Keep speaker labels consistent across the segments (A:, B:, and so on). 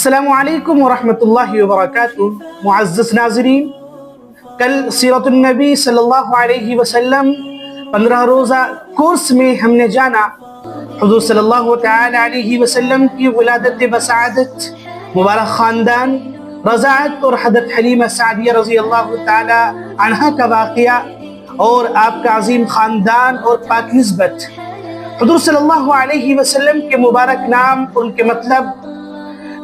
A: السلام علیکم ورحمۃ اللہ وبرکاتہ۔ معزز ناظرین، کل سیرت النبی صلی اللہ علیہ وسلم 15 روزہ کورس میں ہم نے جانا حضور صلی اللہ تعالی علیہ وسلم کی ولادت بسعادت، مبارک خاندان، رضاعت اور حضرت حلیمہ سعدیہ رضی اللہ تعالی عنہا کا واقعہ اور آپ کا عظیم خاندان اور پاک نسبت، حضور صلی اللہ علیہ وسلم کے مبارک نام، ان کے مطلب،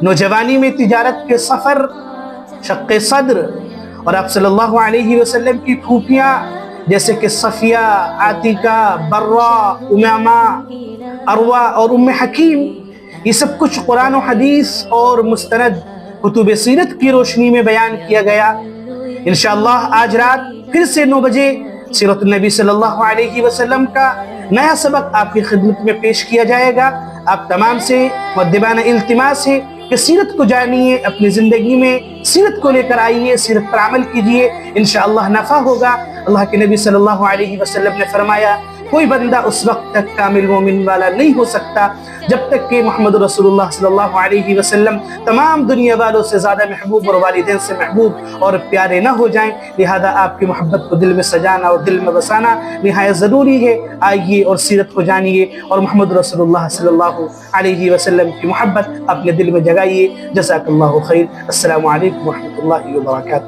A: نوجوانی میں تجارت کے سفر، شق صدر، اور آپ صلی اللہ علیہ وسلم کی پھوپھیاں جیسے کہ صفیہ، عاتقہ، برہ، امامہ، عروہ اور ام حکیم، یہ سب کچھ قرآن و حدیث اور مستند کتب سیرت کی روشنی میں بیان کیا گیا۔ انشاءاللہ آج رات پھر سے 9 بجے سیرت النبی صلی اللہ علیہ وسلم کا نیا سبق آپ کی خدمت میں پیش کیا جائے گا۔ آپ تمام سے مؤدبانہ التماس ہے کہ سیرت کو جانیے، اپنی زندگی میں سیرت کو لے کر آئیے، سیرت پر عمل کیجیے، انشاءاللہ نفع ہوگا۔ اللہ کے نبی صلی اللہ علیہ وسلم نے فرمایا، کوئی بندہ اس وقت تک کامل مومن والا نہیں ہو سکتا جب تک کہ محمد رسول اللہ صلی اللہ علیہ وسلم تمام دنیا والوں سے زیادہ محبوب اور والدین سے محبوب اور پیارے نہ ہو جائیں۔ لہذا آپ کی محبت کو دل میں سجانا اور دل میں بسانا نہایت ضروری ہے۔ آئیے اور سیرت کو جانیے اور محمد رسول اللہ صلی اللہ علیہ وسلم کی محبت اپنے دل میں جگائیے۔ جزاک اللہ خیر۔ السلام علیکم ورحمۃ اللہ وبرکاتہ۔